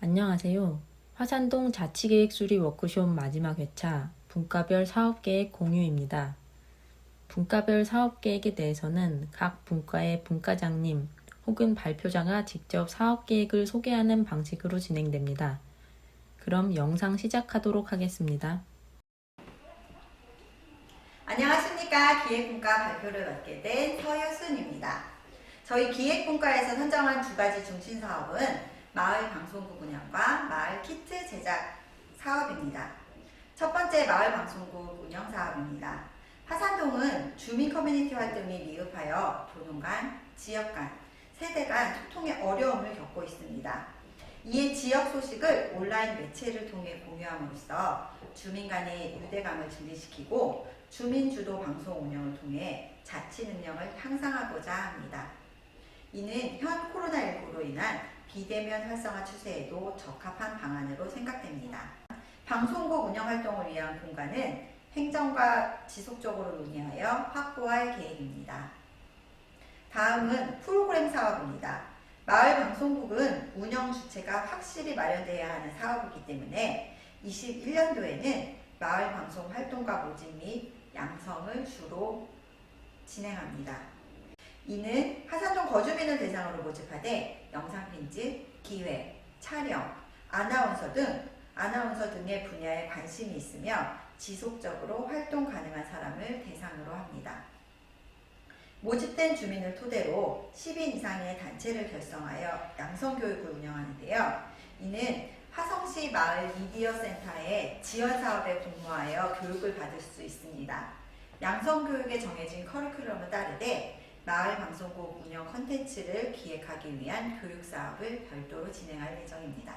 안녕하세요. 화산동 자치계획 수립 워크숍 마지막 회차 분과별 사업계획 공유입니다. 분과별 사업계획에 대해서는 각 분과의 분과장님 혹은 발표자가 직접 사업계획을 소개하는 방식으로 진행됩니다. 그럼 영상 시작하도록 하겠습니다. 안녕하십니까. 기획분과 발표를 맡게 된 서효순입니다. 저희 기획분과에서 선정한 두 가지 중심 사업은 마을 방송국 운영과 마을 키트 제작 사업입니다. 첫 번째 마을 방송국 운영 사업입니다. 화산동은 주민 커뮤니티 활동이 미흡하여 도농 간, 지역 간, 세대 간 소통에 어려움을 겪고 있습니다. 이에 지역 소식을 온라인 매체를 통해 공유함으로써 주민 간의 유대감을 증대시키고 주민 주도 방송 운영을 통해 자치 능력을 향상하고자 합니다. 이는 현 코로나19로 인한 비대면 활성화 추세에도 적합한 방안으로 생각됩니다. 방송국 운영 활동을 위한 공간은 행정과 지속적으로 논의하여 확보할 계획입니다. 다음은 프로그램 사업입니다. 마을 방송국은 운영 주체가 확실히 마련되어야 하는 사업이기 때문에 21년도에는 마을 방송 활동가 모집 및 양성을 주로 진행합니다. 이는 화산동 거주민을 대상으로 모집하되 영상 편집, 기획, 촬영, 아나운서 등의 분야에 관심이 있으며 지속적으로 활동 가능한 사람을 대상으로 합니다. 모집된 주민을 토대로 10인 이상의 단체를 결성하여 양성교육을 운영하는데요. 이는 화성시 마을 미디어센터의 지원사업에 공모하여 교육을 받을 수 있습니다. 양성교육에 정해진 커리큘럼을 따르되 마을 방송국 운영 컨텐츠를 기획하기 위한 교육사업을 별도로 진행할 예정입니다.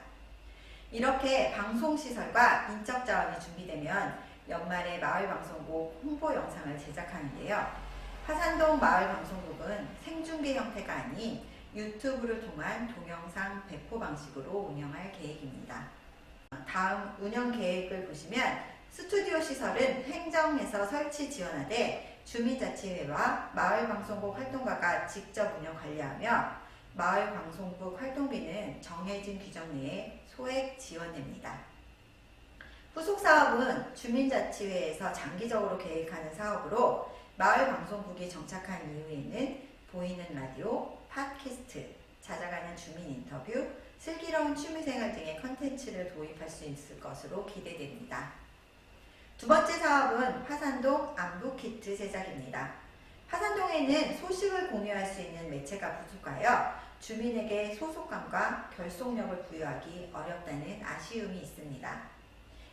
이렇게 방송시설과 인적 자원이 준비되면 연말에 마을 방송국 홍보 영상을 제작하는데요. 화산동 마을 방송국은 생중계 형태가 아닌 유튜브를 통한 동영상 배포 방식으로 운영할 계획입니다. 다음 운영 계획을 보시면 스튜디오 시설은 행정에서 설치 지원하되 주민자치회와 마을방송국 활동가가 직접 운영 관리하며 마을방송국 활동비는 정해진 규정 내에 소액 지원됩니다. 후속사업은 주민자치회에서 장기적으로 계획하는 사업으로 마을방송국이 정착한 이후에는 보이는 라디오, 팟캐스트, 찾아가는 주민 인터뷰, 슬기로운 취미생활 등의 컨텐츠를 도입할 수 있을 것으로 기대됩니다. 두 번째 사업은 화산동 안부키트 제작입니다. 화산동에는 소식을 공유할 수 있는 매체가 부족하여 주민에게 소속감과 결속력을 부여하기 어렵다는 아쉬움이 있습니다.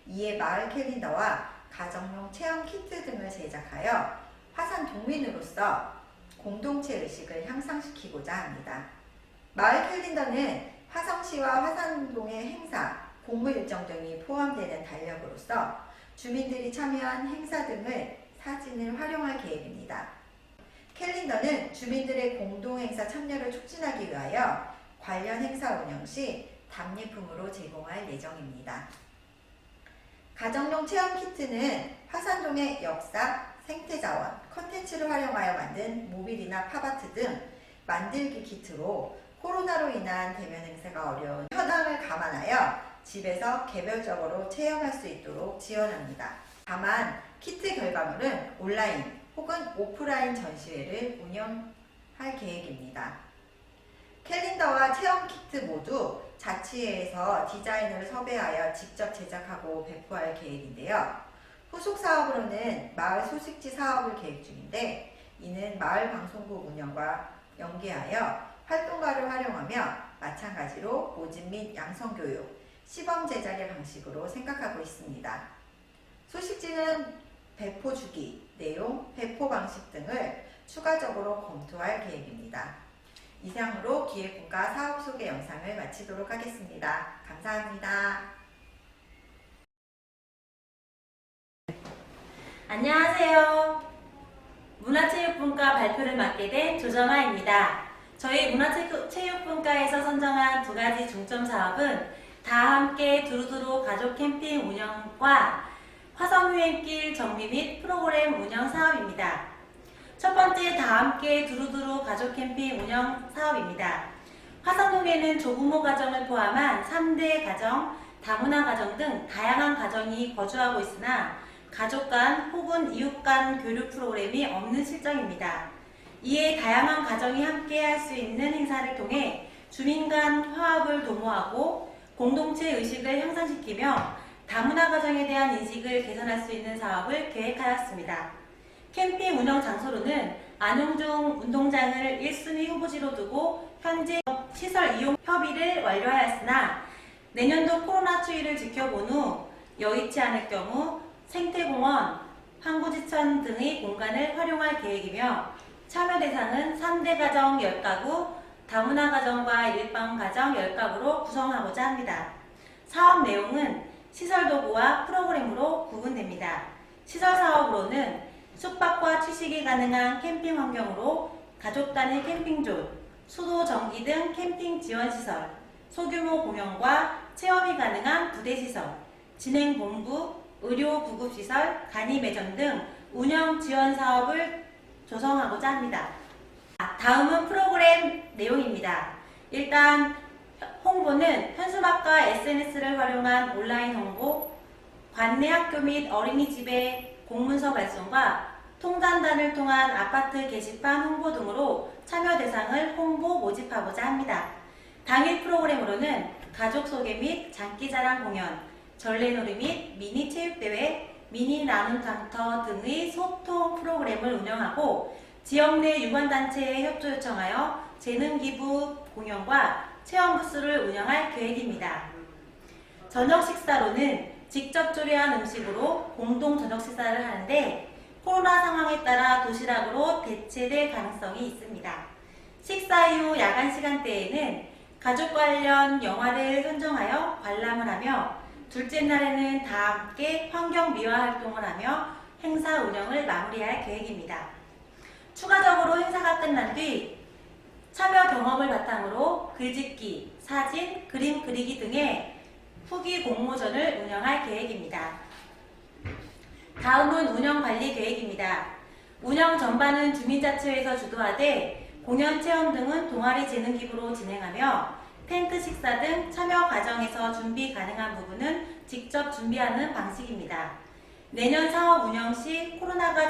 이에 마을 캘린더와 가정용 체험 키트 등을 제작하여 화산 동민으로서 공동체 의식을 향상시키고자 합니다. 마을 캘린더는 화성시와 화산동의 행사, 공무 일정 등이 포함되는 달력으로서 주민들이 참여한 행사 등을 사진을 활용할 계획입니다. 캘린더는 주민들의 공동행사 참여를 촉진하기 위하여 관련 행사 운영 시 답례품으로 제공할 예정입니다. 가정용 체험 키트는 화산동의 역사, 생태자원, 컨텐츠를 활용하여 만든 모빌이나 팝아트 등 만들기 키트로 코로나로 인한 대면 행사가 어려운 현황을 감안하여 집에서 개별적으로 체험할 수 있도록 지원합니다. 다만 키트 결과물은 온라인 혹은 오프라인 전시회를 운영할 계획입니다. 캘린더와 체험 키트 모두 자치회에서 디자이너를 섭외하여 직접 제작하고 배포할 계획인데요. 후속 사업으로는 마을 소식지 사업을 계획 중인데 이는 마을 방송국 운영과 연계하여 활동가를 활용하며 마찬가지로 모집 및 양성교육, 시범 제작의 방식으로 생각하고 있습니다. 소식지는 배포 주기, 내용, 배포 방식 등을 추가적으로 검토할 계획입니다. 이상으로 기획분과 사업 소개 영상을 마치도록 하겠습니다. 감사합니다. 안녕하세요. 문화체육분과 발표를 맡게 된 조정아입니다. 저희 문화체육분과에서 선정한 두 가지 중점 사업은 다 함께 두루두루 가족 캠핑 운영과 화성유행길 정비 및 프로그램 운영 사업입니다. 첫 번째 다 함께 두루두루 가족 캠핑 운영 사업입니다. 화산동에는 조부모 가정을 포함한 3대 가정, 다문화 가정 등 다양한 가정이 거주하고 있으나 가족 간 혹은 이웃 간 교류 프로그램이 없는 실정입니다. 이에 다양한 가정이 함께 할 수 있는 행사를 통해 주민 간 화합을 도모하고 공동체 의식을 향상시키며 다문화 가정에 대한 인식을 개선할 수 있는 사업을 계획하였습니다. 캠핑 운영 장소로는 안용중 운동장을 1순위 후보지로 두고 현재 시설 이용 협의를 완료하였으나 내년도 코로나 추이를 지켜본 후 여의치 않을 경우 생태공원, 항구지천 등의 공간을 활용할 계획이며 참여 대상은 3대 가정 10가구, 다문화 가정과 일반 가정 10가구로 구성하고자 합니다. 사업 내용은 시설 도구와 프로그램으로 구분됩니다. 시설 사업으로는 숙박과 취식이 가능한 캠핑 환경으로 가족 단위 캠핑존, 수도 전기 등 캠핑 지원 시설, 소규모 공연과 체험이 가능한 부대 시설, 진행 본부, 의료 구급 시설, 간이 매점 등 운영 지원 사업을 조성하고자 합니다. 다음은 프로그램 내용입니다. 일단 홍보는 현수막과 SNS를 활용한 온라인 홍보, 관내 학교 및 어린이집의 공문서 발송과 통단단을 통한 아파트 게시판 홍보 등으로 참여 대상을 홍보 모집하고자 합니다. 당일 프로그램으로는 가족 소개 및 장기자랑 공연, 전래놀이 및 미니 체육대회, 미니 나눔 장터 등의 소통 프로그램을 운영하고 지역 내 유관단체에 협조 요청하여 재능기부 공연과 체험 부스를 운영할 계획입니다. 저녁 식사로는 직접 조리한 음식으로 공동 저녁 식사를 하는데 코로나 상황에 따라 도시락으로 대체될 가능성이 있습니다. 식사 이후 야간 시간대에는 가족 관련 영화를 선정하여 관람을 하며 둘째 날에는 다 함께 환경 미화 활동을 하며 행사 운영을 마무리할 계획입니다. 추가적으로 행사가 끝난 뒤 참여 경험을 바탕으로 글짓기, 사진, 그림 그리기 등의 후기 공모전을 운영할 계획입니다. 다음은 운영 관리 계획입니다. 운영 전반은 주민자치회에서 주도하되 공연 체험 등은 동아리 재능 기부로 진행하며 텐트 식사 등 참여 과정에서 준비 가능한 부분은 직접 준비하는 방식입니다. 내년 사업 운영 시 코로나가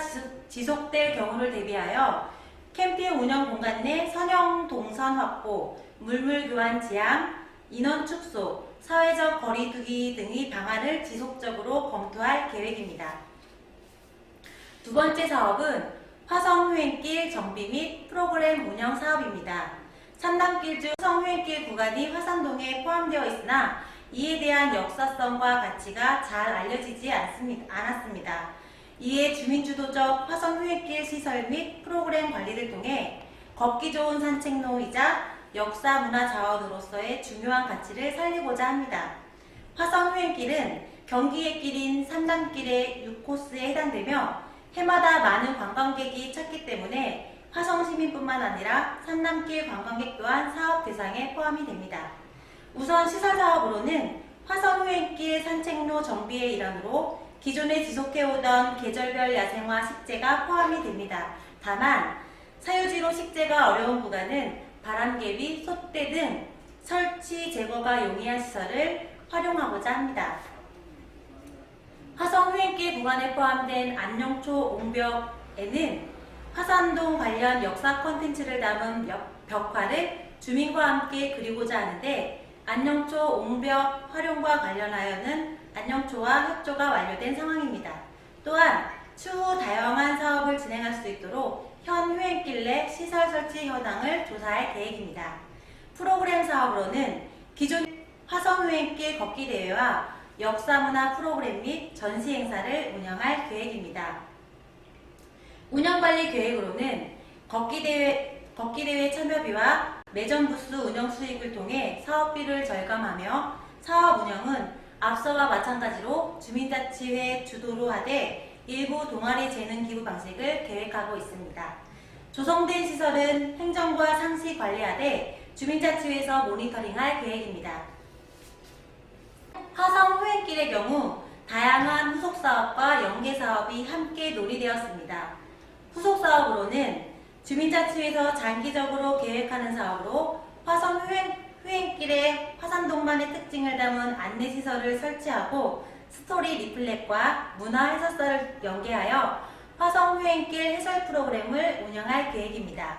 지속될 경우를 대비하여 캠핑 운영 공간 내 선형 동선 확보, 물물 교환 지향, 인원 축소, 사회적 거리두기 등의 방안을 지속적으로 검토할 계획입니다. 두 번째 사업은 화성 후행길 정비 및 프로그램 운영 사업입니다. 3단길 중 화성 후행길 구간이 화산동에 포함되어 있으나 이에 대한 역사성과 가치가 잘 알려지지 않았습니다. 이에 주민주도적 화성 후행길 시설 및 프로그램 관리를 통해 걷기 좋은 산책로이자 역사 문화 자원으로서의 중요한 가치를 살리고자 합니다. 화성 후행길은 경기의 길인 3단길의 6코스에 해당되며 해마다 많은 관광객이 찾기 때문에 화성 시민뿐만 아니라 산남길 관광객 또한 사업 대상에 포함이 됩니다. 우선 시설 사업으로는 화성 후행길 산책로 정비의 일환으로 기존에 지속해오던 계절별 야생화 식재가 포함이 됩니다. 다만 사유지로 식재가 어려운 구간은 바람개비, 솥대 등 설치 제거가 용이한 시설을 활용하고자 합니다. 화성 후행길 구간에 포함된 안녕초 옹벽에는 화산동 관련 역사 콘텐츠를 담은 벽화를 주민과 함께 그리고자 하는데 안녕초 옹벽 활용과 관련하여는 안녕초와 협조가 완료된 상황입니다. 또한 추후 다양한 사업을 진행할 수 있도록 현 후행길 내 시설 설치 현황을 조사할 계획입니다. 프로그램 사업으로는 기존 화성 후행길 걷기 대회와 역사문화 프로그램 및 전시 행사를 운영할 계획입니다. 운영관리 계획으로는 걷기 대회 참여비와 매점 부스 운영 수익을 통해 사업비를 절감하며 사업 운영은 앞서와 마찬가지로 주민자치회 주도로 하되 일부 동아리 재능 기부 방식을 계획하고 있습니다. 조성된 시설은 행정과 상시 관리하되 주민자치회에서 모니터링할 계획입니다. 화성 후행길의 경우 다양한 후속사업과 연계사업이 함께 논의되었습니다. 후속사업으로는 주민자치회에서 장기적으로 계획하는 사업으로 화성 휴행길에 화산동만의 특징을 담은 안내시설을 설치하고 스토리 리플렛과 문화 해설사를 연계하여 화성 휴행길 해설 프로그램을 운영할 계획입니다.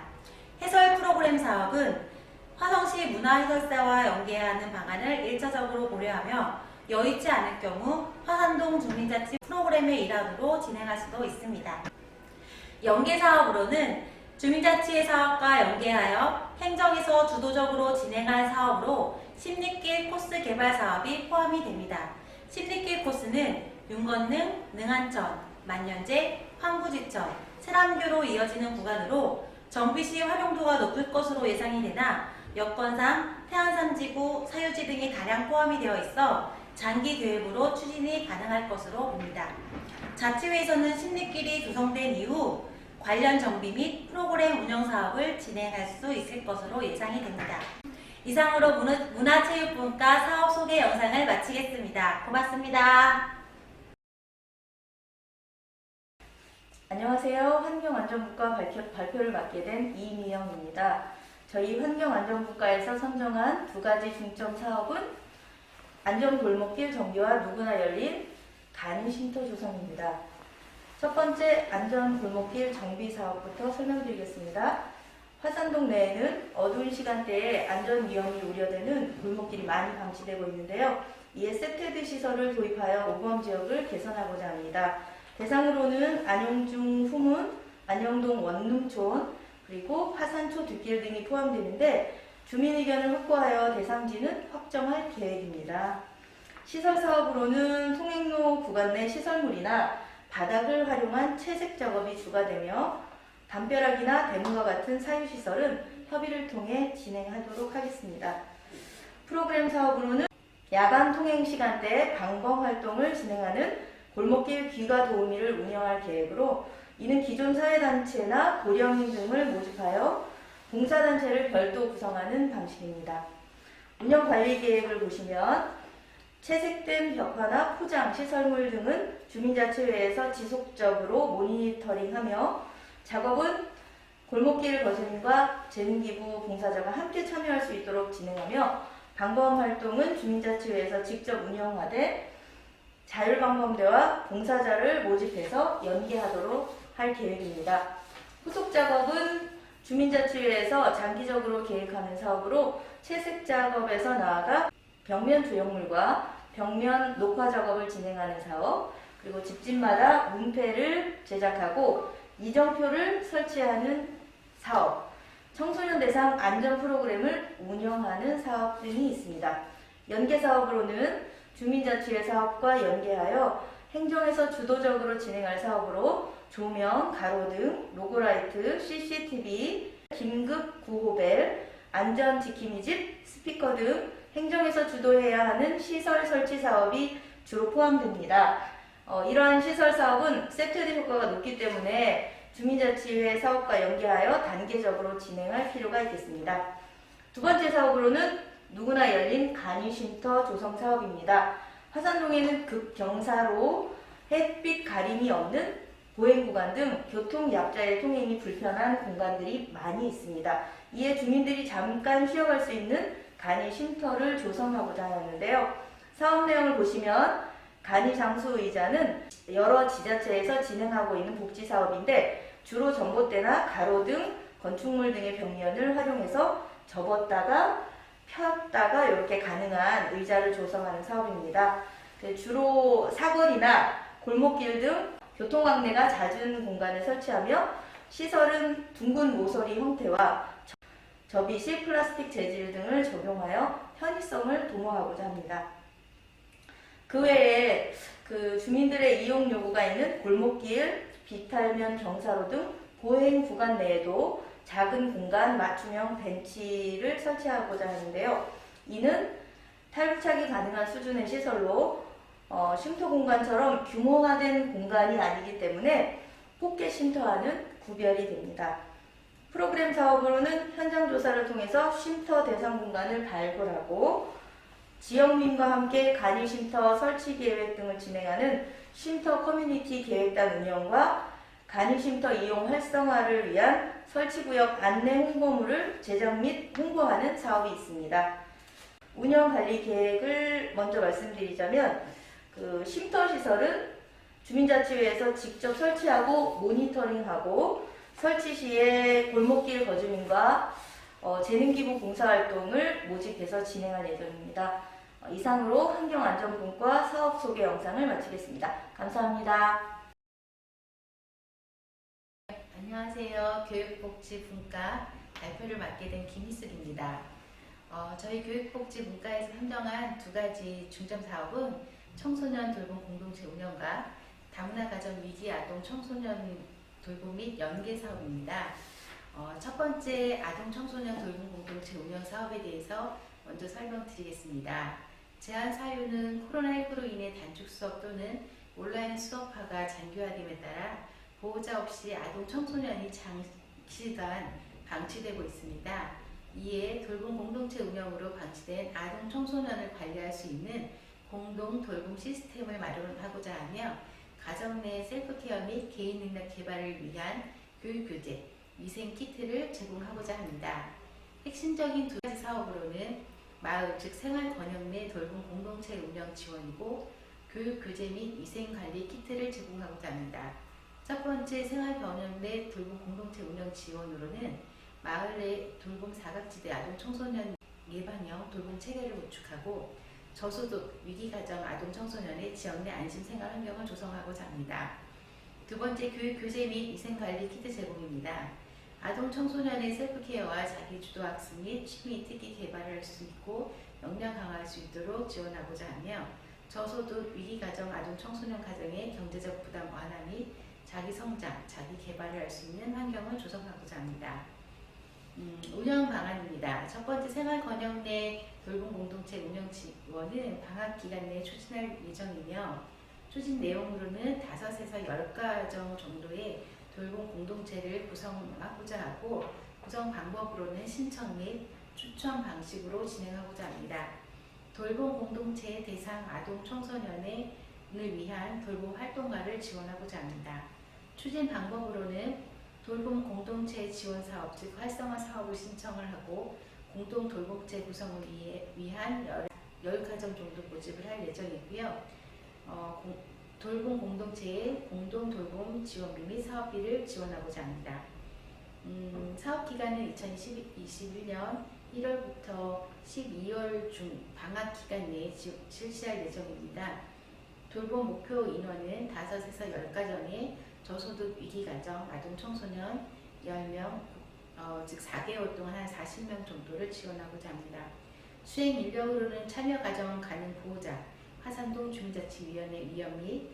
해설 프로그램 사업은 화성시 문화해설사와 연계하는 방안을 1차적으로 고려하며 여의치 않을 경우 화산동 주민자치 프로그램의 일환으로 진행할 수도 있습니다. 연계 사업으로는 주민자치의 사업과 연계하여 행정에서 주도적으로 진행할 사업으로 십리길 코스 개발 사업이 포함이 됩니다. 십리길 코스는 윤건능, 능안천, 만년제, 황구지천, 세람교로 이어지는 구간으로 정비 시 활용도가 높을 것으로 예상이 되나 여건상 태안산지구, 사유지 등이 다량 포함이 되어 있어 장기 계획으로 추진이 가능할 것으로 봅니다. 자치회에서는 십리길이 조성된 이후 관련 정비 및 프로그램 운영 사업을 진행할 수 있을 것으로 예상이 됩니다. 이상으로 문화체육분과 사업 소개 영상을 마치겠습니다. 고맙습니다. 안녕하세요. 환경안전부과 발표를 맡게 된 이미영입니다. 저희 환경안전부과에서 선정한 두 가지 중점 사업은 안전골목길 정비와 누구나 열린 간이 쉼터 조성입니다. 첫 번째 안전골목길 정비 사업부터 설명드리겠습니다. 화산동 내에는 어두운 시간대에 안전위험이 우려되는 골목길이 많이 방치되고 있는데요. 이에 세테드 시설을 도입하여 오범 지역을 개선하고자 합니다. 대상으로는 안영중 후문, 안영동 원룸촌, 그리고 화산초 뒷길 등이 포함되는데 주민 의견을 확보하여 대상지는 확정할 계획입니다. 시설 사업으로는 통행로 구간 내 시설물이나 바닥을 활용한 채색 작업이 주가되며 담벼락이나 대문과 같은 사유시설은 협의를 통해 진행하도록 하겠습니다. 프로그램 사업으로는 야간 통행 시간대에 방범 활동을 진행하는 골목길 귀가 도우미를 운영할 계획으로 이는 기존 사회단체나 고령인 등을 모집하여 봉사단체를 별도 구성하는 방식입니다. 운영관리 계획을 보시면 채색된 벽화나 포장, 시설물 등은 주민자치회에서 지속적으로 모니터링하며 작업은 골목길 거주민과 재능기부 봉사자가 함께 참여할 수 있도록 진행하며 방범 활동은 주민자치회에서 직접 운영하되 자율방범대와 봉사자를 모집해서 연계하도록 할 계획입니다. 후속 작업은 주민자치회에서 장기적으로 계획하는 사업으로 채색 작업에서 나아가 벽면 조형물과 벽면 녹화 작업을 진행하는 사업, 그리고 집집마다 문패를 제작하고 이정표를 설치하는 사업, 청소년 대상 안전 프로그램을 운영하는 사업 등이 있습니다. 연계 사업으로는 주민자치회 사업과 연계하여 행정에서 주도적으로 진행할 사업으로 조명, 가로등, 로고라이트, CCTV, 긴급 구호벨, 안전지킴이집, 스피커 등 행정에서 주도해야 하는 시설 설치 사업이 주로 포함됩니다. 이러한 시설 사업은 세트드 효과가 높기 때문에 주민자치회 사업과 연계하여 단계적으로 진행할 필요가 있겠습니다. 두 번째 사업으로는 누구나 열린 간이 쉼터 조성 사업입니다. 화산동에는 급경사로 햇빛 가림이 없는 보행 구간 등 교통 약자의 통행이 불편한 공간들이 많이 있습니다. 이에 주민들이 잠깐 쉬어갈 수 있는 간이 쉼터를 조성하고자 하는데요. 사업 내용을 보시면 간이 장수의자는 여러 지자체에서 진행하고 있는 복지 사업인데 주로 전봇대나 가로등, 건축물 등의 벽면을 활용해서 접었다가 폈다가 이렇게 가능한 의자를 조성하는 사업입니다. 주로 사거리나 골목길 등 교통왕래가 잦은 공간을 설치하며 시설은 둥근 모서리 형태와 접이식 플라스틱 재질 등을 적용하여 편의성을 도모하고자 합니다. 그 외에 주민들의 이용 요구가 있는 골목길, 비탈면 경사로 등 보행 구간 내에도 작은 공간 맞춤형 벤치를 설치하고자 하는데요. 이는 탈부착이 가능한 수준의 시설로 쉼터 공간처럼 규모화된 공간이 아니기 때문에 포켓 쉼터와는 구별이 됩니다. 프로그램 사업으로는 현장 조사를 통해서 쉼터 대상 공간을 발굴하고 지역민과 함께 간이 쉼터 설치 계획 등을 진행하는 쉼터 커뮤니티 계획단 운영과 간이쉼터 이용 활성화를 위한 설치구역 안내 홍보물을 제작 및 홍보하는 사업이 있습니다. 운영 관리 계획을 먼저 말씀드리자면 쉼터 시설은 주민자치회에서 직접 설치하고 모니터링하고 설치 시에 골목길 거주민과 재능기부 봉사활동을 모집해서 진행할 예정입니다. 이상으로 환경안전분과 사업 소개 영상을 마치겠습니다. 감사합니다. 안녕하세요. 교육복지분과 발표를 맡게 된 김희숙입니다. 저희 교육복지분과에서 선정한 두 가지 중점 사업은 청소년 돌봄 공동체 운영과 다문화 가정 위기 아동 청소년 돌봄 및 연계 사업입니다. 첫 번째 아동 청소년 돌봄 공동체 운영 사업에 대해서 먼저 설명드리겠습니다. 제한 사유는 코로나19로 인해 단축 수업 또는 온라인 수업화가 장기화됨에 따라 보호자 없이 아동 청소년이 장시간 방치되고 있습니다. 이에 돌봄 공동체 운영으로 방치된 아동 청소년을 관리할 수 있는 공동 돌봄 시스템을 마련하고자 하며 가정 내 셀프케어 및 개인 능력 개발을 위한 교육 교재, 위생 키트를 제공하고자 합니다. 핵심적인 두 가지 사업으로는 마을 즉 생활 권역 내 돌봄 공동체 운영 지원이고 교육 교재 및 위생 관리 키트를 제공하고자 합니다. 첫 번째 생활 권역 내 돌봄 공동체 운영 지원으로는 마을 내 돌봄 사각지대 아동 청소년 예방형 돌봄 체계를 구축하고 저소득 위기가정 아동 청소년의 지역 내 안심생활 환경을 조성하고자 합니다. 두 번째 교육 교재 및 위생관리 키트 제공입니다. 아동 청소년의 셀프케어와 자기주도 학습 및 취미 특기 개발을 할 수 있고 역량 강화할 수 있도록 지원하고자 하며 저소득 위기가정 아동 청소년 가정의 경제적 부담 완화 및 자기 성장, 자기 개발을 할 수 있는 환경을 조성하고자 합니다. 운영 방안입니다. 첫 번째 생활 권역 내 돌봄 공동체 운영 지원은 방학 기간 내에 추진할 예정이며 추진 내용으로는 5에서 10가정 정도의 돌봄 공동체를 구성하고자 하고 구성 방법으로는 신청 및 추천 방식으로 진행하고자 합니다. 돌봄 공동체 대상 아동 청소년을 위한 돌봄 활동가를 지원하고자 합니다. 추진 방법으로는 돌봄 공동체 지원 사업 즉 활성화 사업을 신청을 하고 공동 돌봄체 구성을 위한 10가정 정도 모집을 할 예정이고요. 돌봄 공동체의 공동 돌봄 지원비 및 사업비를 지원하고자 합니다. 사업 기간은 2021년 1월부터 12월 중 방학 기간 내에 실시할 예정입니다. 돌봄 목표 인원은 5에서 10가정의 저소득 위기가정 아동 청소년 10명, 즉 4개월 동안 한 40명 정도를 지원하고자 합니다. 수행 인력으로는 참여가정 가능 보호자, 화산동 주민자치위원회 위원 및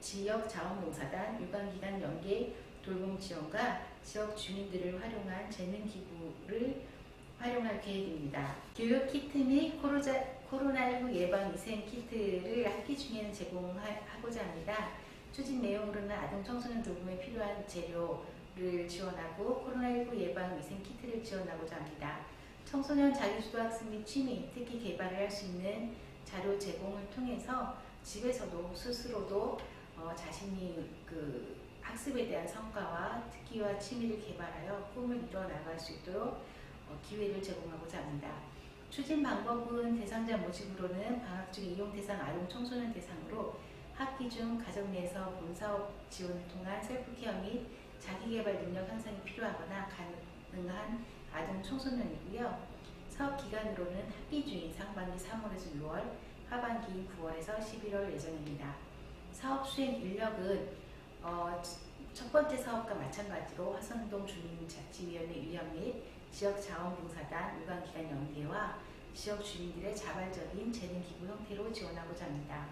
지역 자원봉사단, 유관기관 연계 돌봄 지원과 지역 주민들을 활용한 재능 기부를 활용할 계획입니다. 교육 키트 및 코로나19 예방 위생 키트를 학기 중에는 제공하고자 합니다. 추진 내용으로는 아동 청소년 돌봄에 필요한 재료를 지원하고 코로나19 예방 위생 키트를 지원하고자 합니다. 청소년 자기주도 학습 및 취미, 특기 개발을 할 수 있는 자료 제공을 통해서 집에서도 스스로도 자신이 학습에 대한 성과와 특기와 취미를 개발하여 꿈을 이뤄 나갈 수 있도록 기회를 제공하고자 합니다. 추진 방법은 대상자 모집으로는 방학 중 이용 대상 아동 청소년 대상으로 학기 중 가정 내에서 본사업 지원을 통한 셀프케어 및 자기개발 능력 향상이 필요하거나 가능한 아동 청소년이고요. 사업 기간으로는 학기 중인 상반기 3월에서 6월, 하반기 9월에서 11월 예정입니다. 사업 수행 인력은 첫 번째 사업과 마찬가지로 화산동 주민자치위원회 위원 및 지역 자원봉사단, 유관기관 연계와 지역 주민들의 자발적인 재능 기부 형태로 지원하고자 합니다.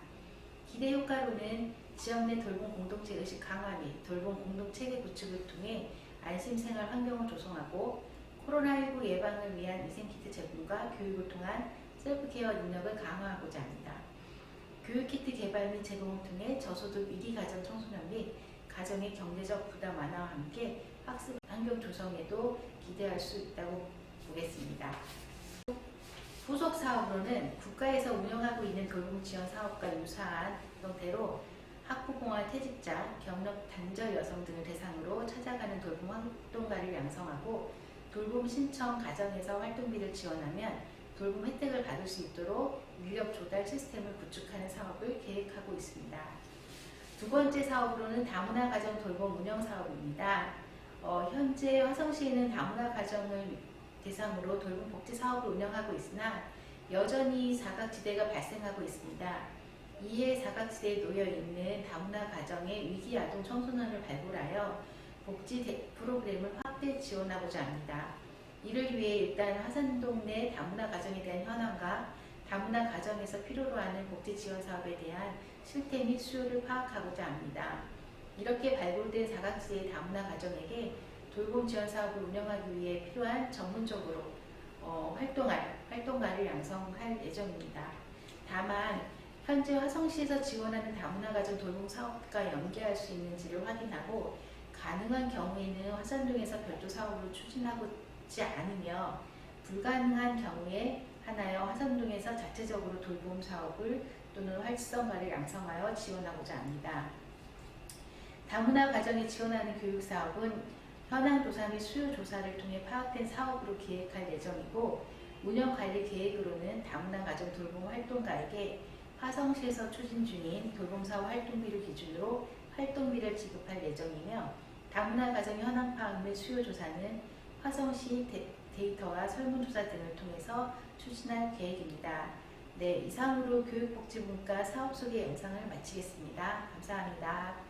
기대 효과로는 지역 내 돌봄 공동체 의식 강화 및 돌봄 공동체계 구축을 통해 안심생활 환경을 조성하고 코로나19 예방을 위한 위생키트 제공과 교육을 통한 셀프케어 능력을 강화하고자 합니다. 교육키트 개발 및 제공을 통해 저소득 위기가정 청소년 및 가정의 경제적 부담 완화와 함께 학습 환경 조성에도 기대할 수 있다고 보겠습니다. 후속 사업으로는 국가에서 운영하고 있는 돌봄 지원 사업과 유사한 형태로 학부모와 퇴직자, 경력 단절 여성 등을 대상으로 찾아가는 돌봄 활동가를 양성하고 돌봄 신청 가정에서 활동비를 지원하면 돌봄 혜택을 받을 수 있도록 인력 조달 시스템을 구축하는 사업을 계획하고 있습니다. 두 번째 사업으로는 다문화 가정 돌봄 운영 사업입니다. 현재 화성시에는 다문화 가정을 대상으로 돌봄 복지 사업을 운영하고 있으나 여전히 사각지대가 발생하고 있습니다. 이에 사각지대에 놓여 있는 다문화 가정의 위기 아동 청소년을 발굴하여 복지 프로그램을 확대 지원하고자 합니다. 이를 위해 일단 화산동 내 다문화 가정에 대한 현황과 다문화 가정에서 필요로 하는 복지 지원 사업에 대한 실태 및 수요를 파악하고자 합니다. 이렇게 발굴된 사각지대의 다문화 가정에게 돌봄 지원 사업을 운영하기 위해 필요한 전문적으로 활동가를 양성할 예정입니다. 다만 현재 화성시에서 지원하는 다문화 가정 돌봄 사업과 연계할 수 있는지를 확인하고 가능한 경우에는 화산동에서 별도 사업으로 추진하지 않으며 불가능한 경우에 하나여 화산동에서 자체적으로 돌봄 사업을 또는 활성화를 양성하여 지원하고자 합니다. 다문화 가정에 지원하는 교육 사업은 현황 조사 및 수요 조사를 통해 파악된 사업으로 기획할 예정이고 운영 관리 계획으로는 다문화 가정 돌봄 활동가에게 화성시에서 추진 중인 돌봄 사업 활동비를 기준으로 활동비를 지급할 예정이며 다문화 가정 현황 파악 및 수요 조사는 화성시 데이터와 설문조사 등을 통해서 추진할 계획입니다. 네, 이상으로 교육복지문과 사업 소개 영상을 마치겠습니다. 감사합니다.